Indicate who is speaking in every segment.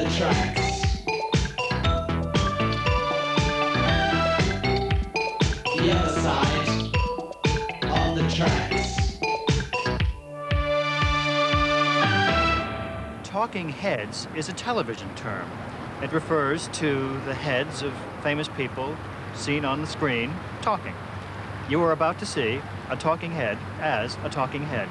Speaker 1: the tracks. The other side of the tracks.
Speaker 2: Talking heads is a television term. It refers to the heads of famous people seen on the screen talking. You are about to see a talking head as a talking head.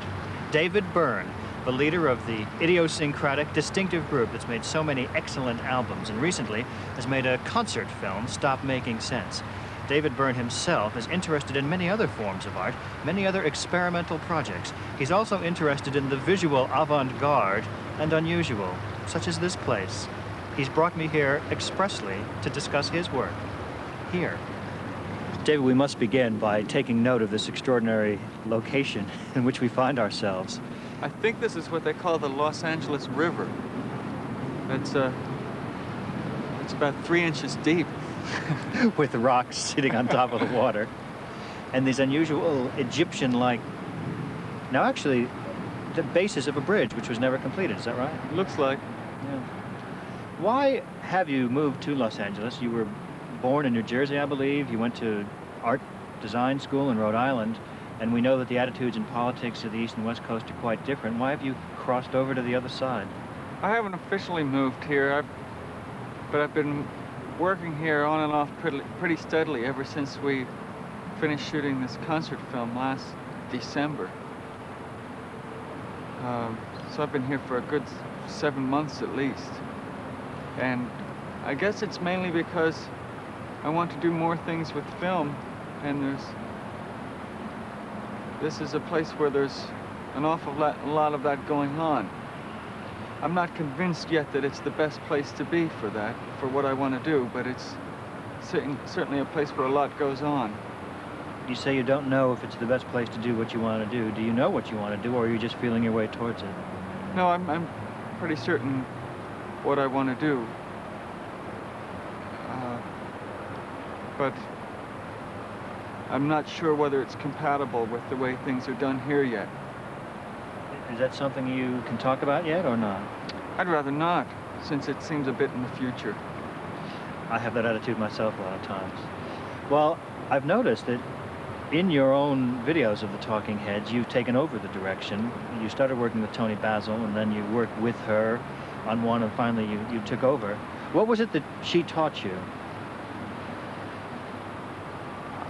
Speaker 2: David Byrne, the leader of the idiosyncratic, distinctive group that's made so many excellent albums and recently has made a concert film, Stop Making Sense. David Byrne himself is interested in many other forms of art, many other experimental projects. He's also interested in the visual avant-garde and unusual, such as this place. He's brought me here expressly to discuss his work. Here. David, we must begin by taking note of this extraordinary location in which we find ourselves.
Speaker 3: I think this is what they call the Los Angeles River. It's about 3 inches deep.
Speaker 2: With rocks sitting on top of the water. And these unusual Egyptian-like... Now, actually, the basis of a bridge, which was never completed, is that right?
Speaker 3: Looks like.
Speaker 2: Yeah. Why have you moved to Los Angeles? You were born in New Jersey, I believe. You went to art design school in Rhode Island. And we know that the attitudes and politics of the East and West Coast are quite different. Why have you crossed over to the other side?
Speaker 3: I haven't officially moved here, but I've been working here on and off pretty steadily ever since we finished shooting this concert film last December. So I've been here for a good 7 months at least. And I guess it's mainly because I want to do more things with film, and this is a place where there's an awful lot of that going on. I'm not convinced yet that it's the best place to be for that, for what I want to do, but it's certainly a place where a lot goes on.
Speaker 2: You say you don't know if it's the best place to do what you want to do. Do you know what you want to do, or are you just feeling your way towards it?
Speaker 3: No, I'm pretty certain what I want to do. But I'm not sure whether it's compatible with the way things are done here yet.
Speaker 2: Is that something you can talk about yet, or not?
Speaker 3: I'd rather not, since it seems a bit in the future.
Speaker 2: I have that attitude myself a lot of times. Well, I've noticed that in your own videos of the Talking Heads, you've taken over the direction. You started working with Toni Basil, and then you worked with her on one, and finally you took over. What was it that she taught you?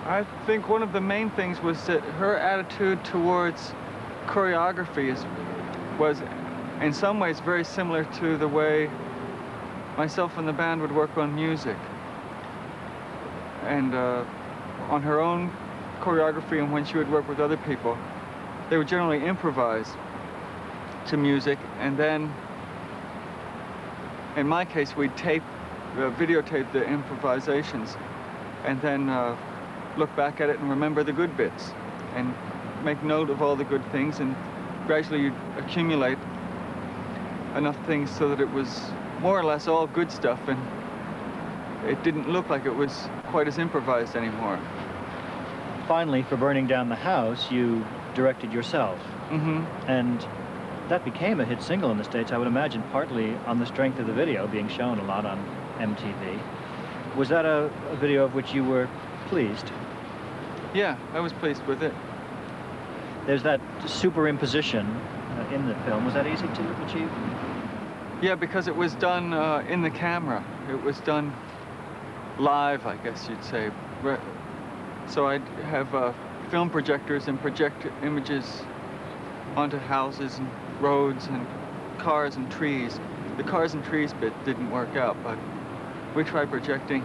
Speaker 3: I think one of the main things was that her attitude towards choreography was in some ways very similar to the way myself and the band would work on music. And on her own choreography, and when she would work with other people, they would generally improvise to music, and then in my case we'd videotape the improvisations, and then look back at it and remember the good bits and make note of all the good things, and gradually you'd accumulate enough things so that it was more or less all good stuff, and it didn't look like it was quite as improvised anymore.
Speaker 2: Finally, for Burning Down the House, you directed yourself.
Speaker 3: Mm-hmm.
Speaker 2: And that became a hit single in the States, I would imagine, partly on the strength of the video being shown a lot on MTV. Was that a video of which you were pleased?
Speaker 3: Yeah, I was pleased with it.
Speaker 2: There's that superimposition in the film. Was that easy to achieve?
Speaker 3: Yeah, because it was done in the camera. It was done live, I guess you'd say. So I'd have film projectors and project images onto houses and roads and cars and trees. The cars and trees bit didn't work out, but we tried projecting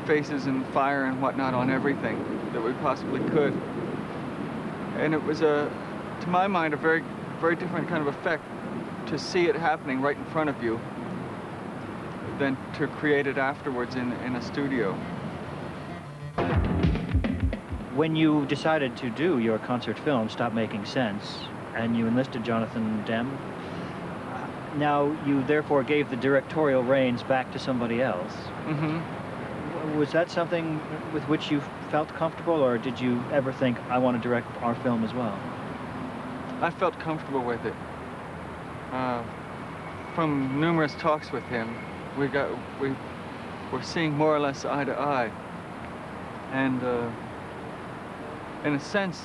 Speaker 3: faces and fire and whatnot on everything that we possibly could. And it was, to my mind, a very, very different kind of effect to see it happening right in front of you than to create it afterwards in a studio.
Speaker 2: When you decided to do your concert film, Stop Making Sense, and you enlisted Jonathan Demme, now you therefore gave the directorial reins back to somebody else.
Speaker 3: Mm-hmm.
Speaker 2: Was that something with which you felt comfortable, or did you ever think, I want to direct our film as well?
Speaker 3: I felt comfortable with it. from numerous talks with him, we were seeing more or less eye to eye. And in a sense,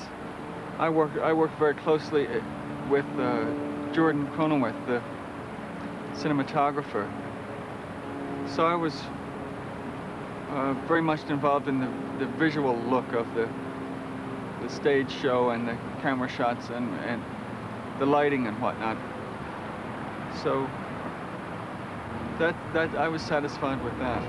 Speaker 3: I work very closely with Jordan Cronenweth, the cinematographer. So I was very much involved in the visual look of the stage show and the camera shots and the lighting and whatnot. So that I was satisfied with that.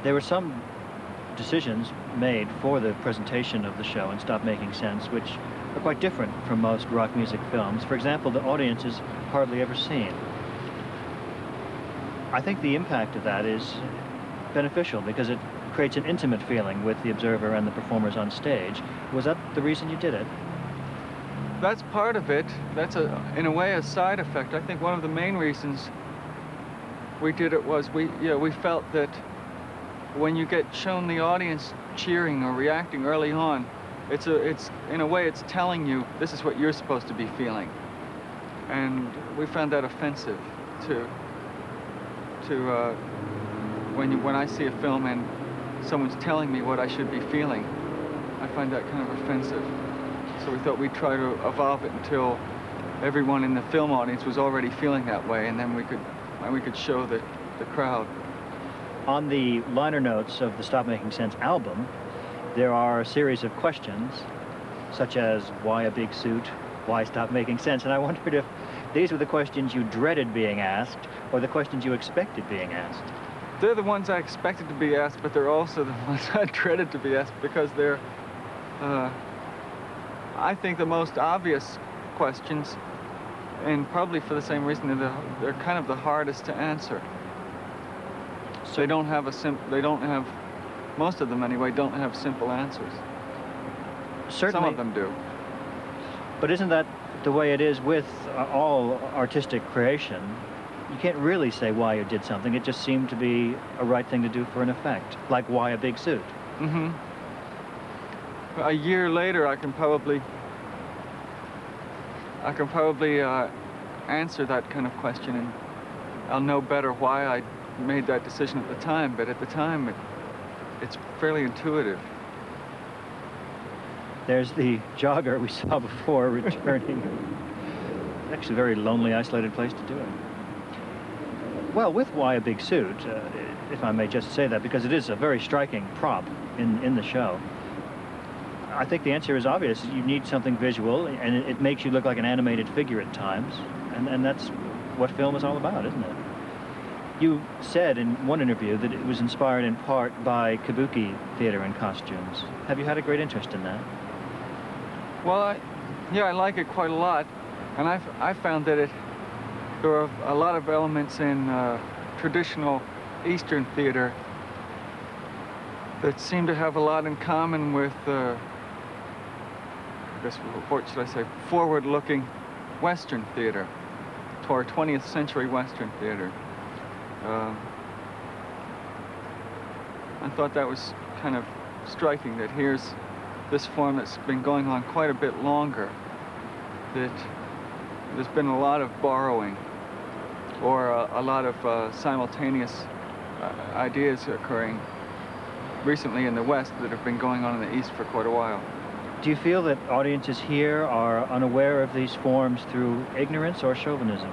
Speaker 2: There were some decisions made for the presentation of the show in Stop Making Sense, which are quite different from most rock music films. For example, the audience is hardly ever seen. I think the impact of that is beneficial because it creates an intimate feeling with the observer and the performers on stage. Was that the reason you did it?
Speaker 3: That's part of it. That's, in a way, a side effect. I think one of the main reasons we did it was we felt that when you get shown the audience cheering or reacting early on, it's in a way it's telling you this is what you're supposed to be feeling, and we found that offensive when I see a film and someone's telling me what I should be feeling. I find that kind of offensive. So we thought we'd try to evolve it until everyone in the film audience was already feeling that way, and then we could show the crowd.
Speaker 2: On the liner notes of the Stop Making Sense album, there are a series of questions, such as, why a big suit? Why stop making sense? And I wondered if these were the questions you dreaded being asked, or the questions you expected being asked.
Speaker 3: They're the ones I expected to be asked, but they're also the ones I dreaded to be asked, because they're, I think, the most obvious questions, and probably for the same reason they're kind of the hardest to answer. So they don't have most of them anyway, don't have simple answers.
Speaker 2: Certainly.
Speaker 3: Some of them do.
Speaker 2: But isn't that the way it is with all artistic creation? You can't really say why you did something. It just seemed to be a right thing to do for an effect, like why a big suit.
Speaker 3: Mm-hmm. A year later, I can probably answer that kind of question, and I'll know better why I made that decision at the time. But at the time, it's fairly intuitive.
Speaker 2: There's the jogger we saw before returning. Actually a very lonely, isolated place to do it. Well, with Why a Big Suit, if I may just say that, because it is a very striking prop in the show, I think the answer is obvious. You need something visual, and it makes you look like an animated figure at times, and that's what film is all about, isn't it? You said in one interview that it was inspired in part by kabuki theater and costumes. Have you had a great interest in that?
Speaker 3: Well, I like it quite a lot, and I found that there are a lot of elements in traditional Eastern theater that seem to have a lot in common with guess, what should I say, forward-looking Western theater, toward 20th century Western theater. I thought that was kind of striking, that here's this form that's been going on quite a bit longer, that there's been a lot of borrowing or a lot of simultaneous ideas occurring recently in the West that have been going on in the East for quite a while.
Speaker 2: Do you feel that audiences here are unaware of these forms through ignorance or chauvinism?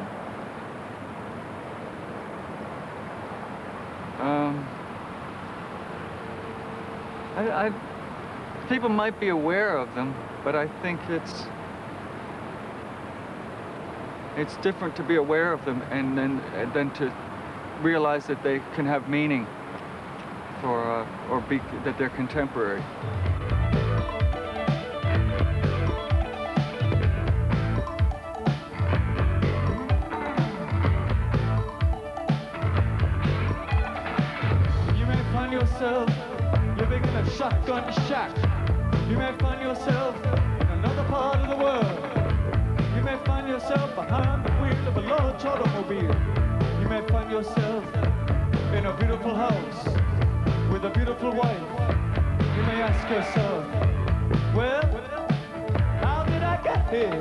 Speaker 3: People might be aware of them, but I think it's different to be aware of them and then to realize that they can have meaning for that they're contemporary.
Speaker 4: You may find yourself living in a shotgun shack. You may find yourself in another part of the world. You may find yourself behind the wheel of a large automobile. You may find yourself in a beautiful house with a beautiful wife. You may ask yourself, well, how did I get here?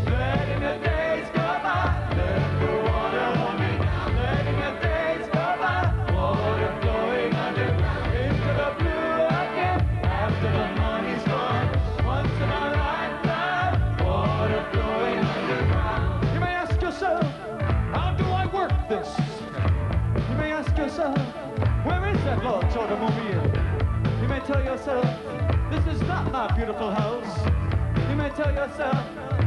Speaker 4: Letting the days go by, let the water hold me down. Letting the days go by, water flowing underground into the blue again. After the money's gone, once in a lifetime, water flowing underground. You may ask yourself, how do I work this? You may ask yourself, where is that large automobile? You may tell yourself, this is not my beautiful house. You may tell yourself,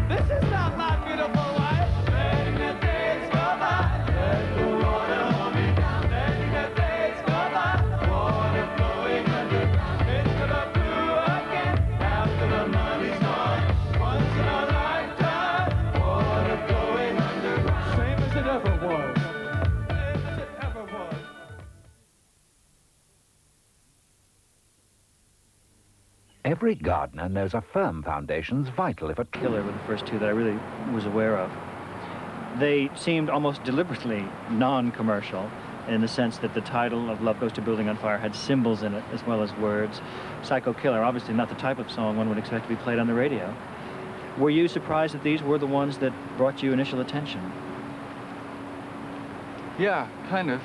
Speaker 4: this is not my beautiful wife. Letting the days go by, let the water hold me down. Letting the days go by, water flowing underground into the blue again. After the money's gone, once in a lifetime, water flowing underground. Same as it ever was. Same as it ever was.
Speaker 5: Every gardener knows a firm foundation's vital if a
Speaker 2: Killer were the first two that I really was aware of. They seemed almost deliberately non-commercial in the sense that the title of Love Goes to Building on Fire had symbols in it as well as words. Psycho Killer, obviously not the type of song one would expect to be played on the radio. Were you surprised that these were the ones that brought you initial attention?
Speaker 3: Yeah, kind of.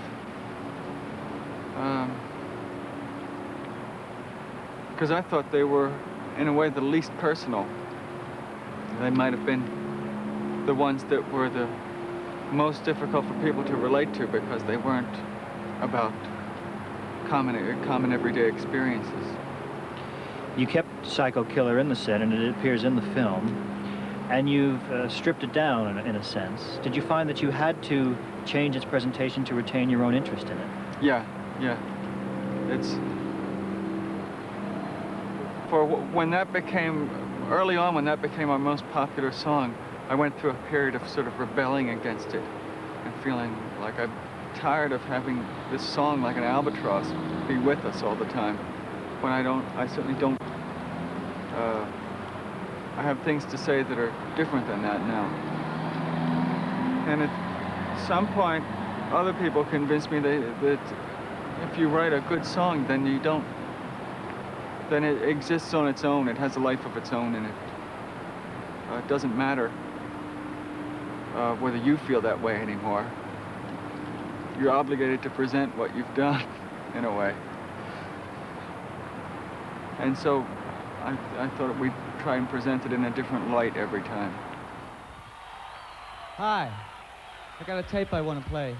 Speaker 3: Because I thought they were, in a way, the least personal. They might have been the ones that were the most difficult for people to relate to because they weren't about common everyday experiences.
Speaker 2: You kept Psycho Killer in the set, and it appears in the film, and you've stripped it down in a sense. Did you find that you had to change its presentation to retain your own interest in it?
Speaker 3: Yeah. It's... when that became, early on when that became our most popular song, I went through a period of sort of rebelling against it and feeling like I'm tired of having this song like an albatross be with us all the time. When I certainly don't, I have things to say that are different than that now. And at some point, other people convinced me that if you write a good song, then you don't, then it exists on its own. It has a life of its own, and it doesn't matter whether you feel that way anymore. You're obligated to present what you've done, in a way. And so I thought we'd try and present it in a different light every time.
Speaker 4: Hi, I got a tape I want to play.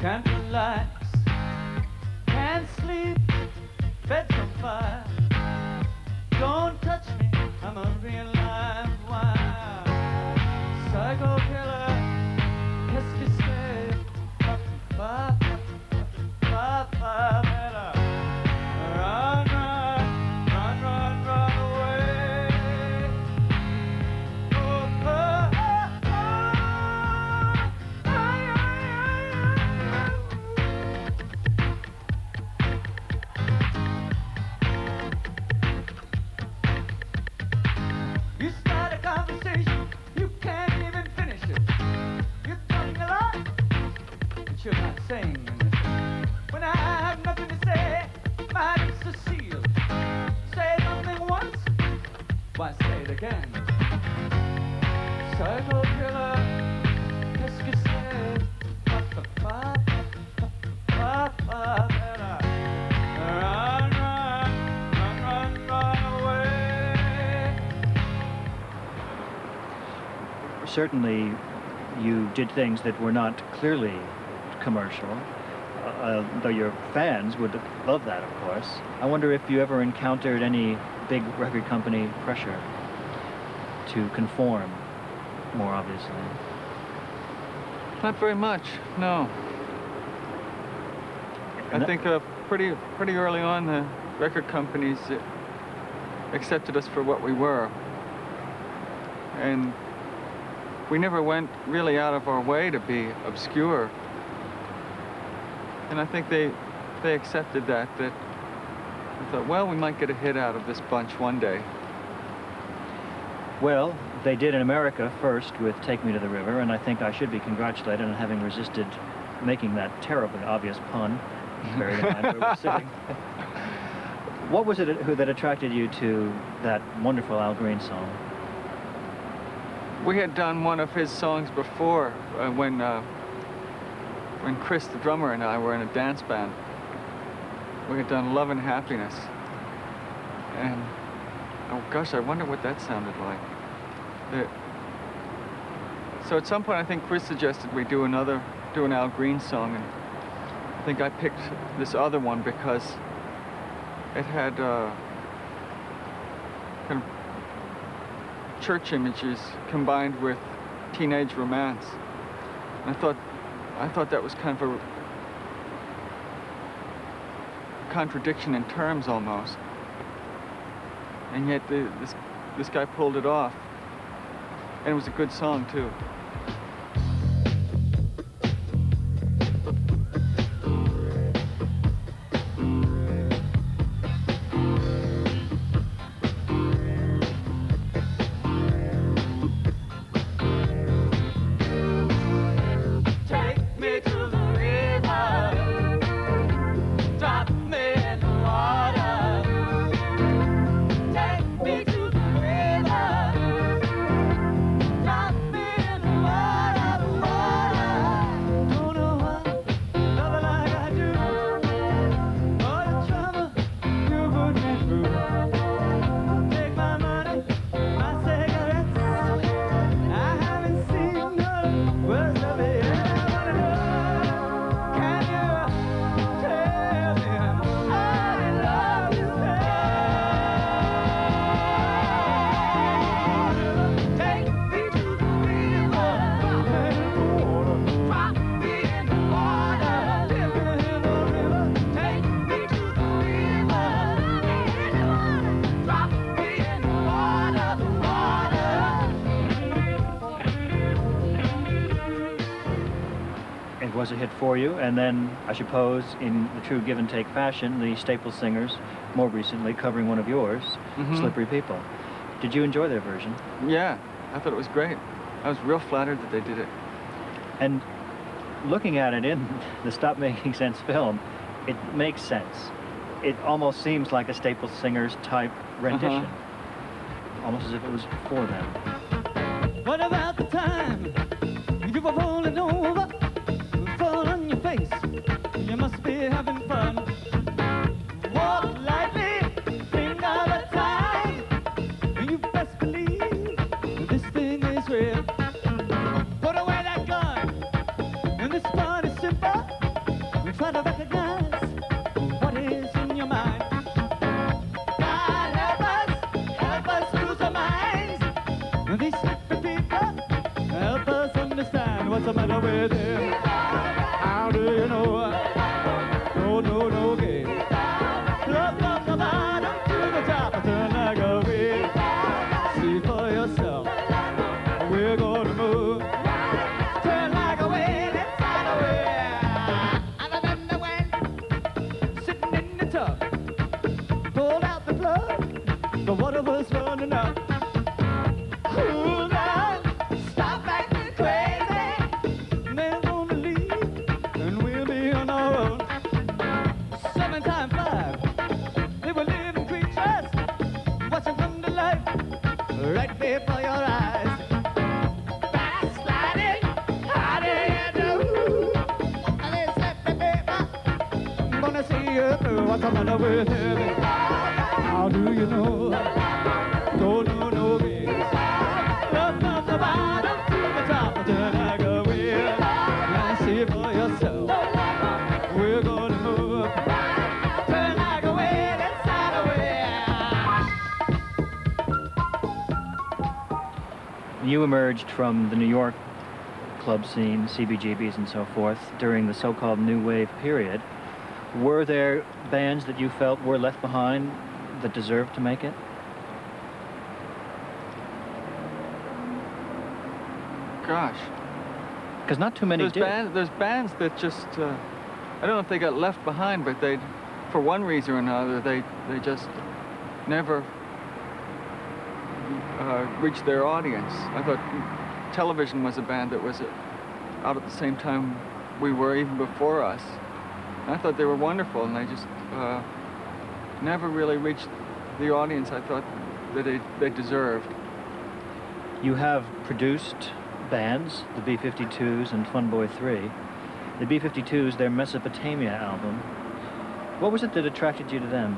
Speaker 4: can't relax, can't sleep, bed's on fire. Don't touch me, I'm unrealized wire. Psycho killer, qu'est-ce que c'est? Pa, pa, pa, better. Run, run, run, run, run away. Oh, oh, oh, oh. Ay, ay, You start a conversation, you can't even finish it. You're talking a lot, but you're not saying anything. When I have nothing to say, my lips are sealed. Say something once, why say it again? Psycho killer, qu'est-ce que c'est? Pa, pa, pa, pa, pa, pa, better. Run, run, run, run, run away.
Speaker 2: Certainly, you did things that were not clearly commercial, though your fans would love that, of course. I wonder if you ever encountered any big record company pressure to conform, more obviously.
Speaker 3: Not very much, no. I think pretty early on, the record companies accepted us for what we were. And we never went really out of our way to be obscure. And I think they accepted that I thought, well, we might get a hit out of this bunch one day.
Speaker 2: Well, they did in America first with Take Me to the River, and I think I should be congratulated on having resisted making that terribly obvious pun buried in mind where we're sitting. What was it that attracted you to that wonderful Al Green song?
Speaker 3: We had done one of his songs before when Chris, the drummer, and I were in a dance band. We had done Love and Happiness. And, oh gosh, I wonder what that sounded like. So at some point, I think Chris suggested we do an Al Green song, and I think I picked this other one because it had kind of church images combined with teenage romance. And I thought that was kind of a contradiction in terms almost. And yet this guy pulled it off. And it was a good song too.
Speaker 2: Was a hit for you, and then I suppose in the true give and take fashion, the Staple Singers, more recently covering one of yours, Slippery People. Did you enjoy their version?
Speaker 3: Yeah, I thought it was great. I was real flattered that they did it.
Speaker 2: And looking at it in the Stop Making Sense film, it makes sense. It almost seems like a Staple Singers type rendition, almost as if it was for them.
Speaker 4: What about the time you were rolling over? Fall on your face, you must be having fun. Walk lightly, think of a time. You best believe this thing is real. Put away that gun, and this party's simple. These happy people help us understand what's the matter with him. How do you know? No, no, no game. Look from the bottom to the top, turn like a wheel. See for yourself, we're gonna move. Turn like a wheel inside a wheel. I remember when sitting in the tub, pulled out the plug, the water was running up. Cool down, stop acting crazy. They're gonna leave, and we'll be on our own. 7 times 5, they were living creatures, watching from the life right before your eyes. Backsliding, how do you do? And they said, baby, I'm gonna see you through. What's the matter with you? How do you know? No, no, no, baby. Look from the bottom to the top, turn like a wheel. And see for yourself, we're gonna move. Turn like a wheel inside a wheel.
Speaker 2: You emerged from the New York club scene, CBGBs and so forth, during the so-called New Wave period. Were there bands that you felt were left behind that deserved to make it?
Speaker 3: Gosh.
Speaker 2: Because not too many did.
Speaker 3: There's bands that just, I don't know if they got left behind, but they, for one reason or another, they just never reached their audience. I thought Television was a band that was out at the same time we were, even before us. And I thought they were wonderful, and they just never really reached the audience I thought that they deserved.
Speaker 2: You have produced bands, the B-52s and Fun Boy 3. The B-52s, their Mesopotamia album. What was it that attracted you to them?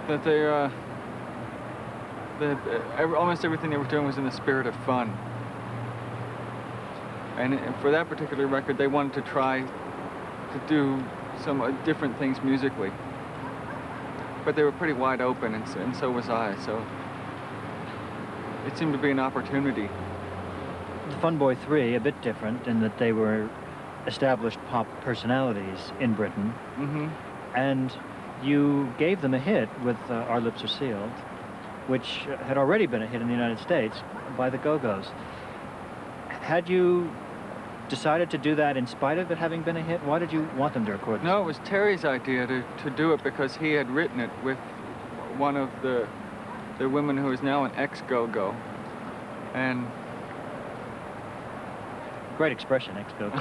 Speaker 3: That almost everything they were doing was in the spirit of fun. And for that particular record, they wanted to try to do some different things musically. But they were pretty wide open, and so was I, so it seemed to be an opportunity.
Speaker 2: The Fun Boy 3, a bit different in that they were established pop personalities in Britain.
Speaker 3: Mm-hmm.
Speaker 2: And you gave them a hit with Our Lips Are Sealed, which had already been a hit in the United States by the Go-Go's. Had you decided to do that in spite of it having been a hit? Why did you want them to record this?
Speaker 3: No, it was Terry's idea to do it because he had written it with one of the women who is now an ex-Go-Go. And
Speaker 2: great expression, ex-Go-Go.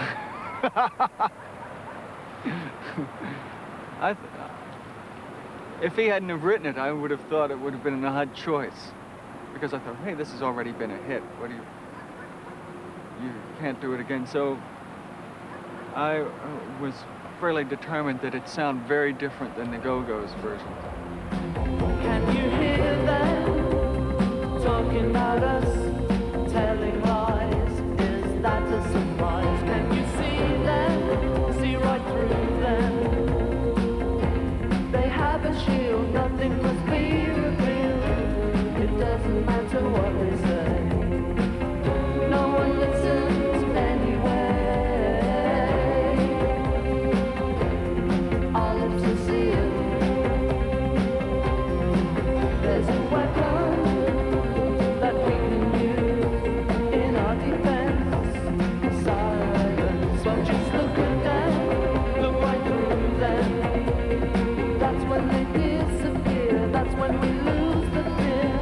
Speaker 3: If he hadn't have written it, I would have thought it would have been an odd choice. Because I thought, hey, this has already been a hit. What do you can't do it again. So I was fairly determined that it sound very different than the Go-Go's version.
Speaker 6: Can you hear them talking about us, telling lies? Is that a surprise? Can you see them, see right through them? They have a shield, nothing must be revealed. It doesn't matter what they say. No one listens anyway. Our lips are sealed. There's a weapon that we can use in our defense. Silence, well, just look at them, look right through them. That's when they disappear, that's when we lose the fear.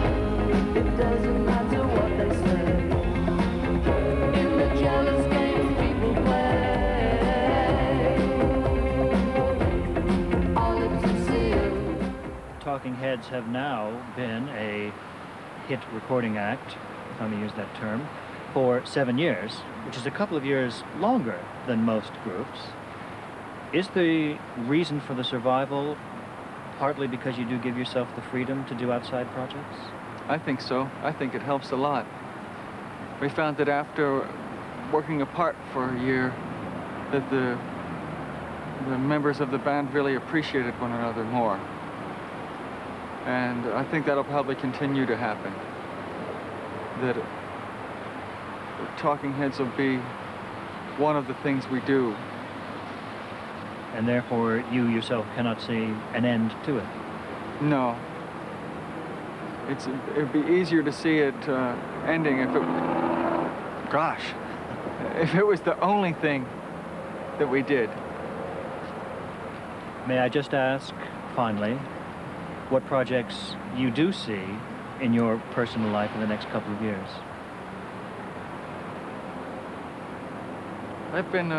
Speaker 6: It doesn't matter what they say. In the jealous games people play, our lips are sealed.
Speaker 2: Talking Heads have now been a hit recording act, if I may use that term, for 7 years, which is a couple of years longer than most groups. Is the reason for the survival partly because you do give yourself the freedom to do outside projects?
Speaker 3: I think so. I think it helps a lot. We found that after working apart for a year, that the members of the band really appreciated one another more. And I think that'll probably continue to happen. That talking heads will be one of the things we do.
Speaker 2: And therefore, you yourself cannot see an end to it.
Speaker 3: No. It'd be easier to see it ending if it was the only thing that we did.
Speaker 2: May I just ask, finally, what projects you do see in your personal life in the next couple of years?
Speaker 3: I've been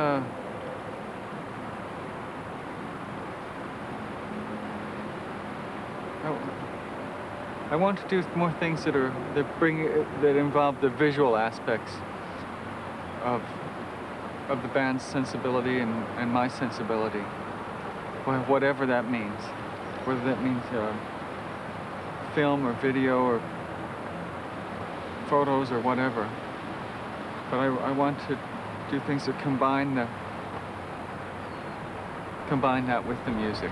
Speaker 3: I want to do more things that involve the visual aspects of the band's sensibility and my sensibility, whatever that means, whether that means film or video or photos or whatever. But I want to do things that combine that with the music.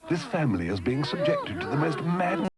Speaker 7: This family is being subjected to the most maddening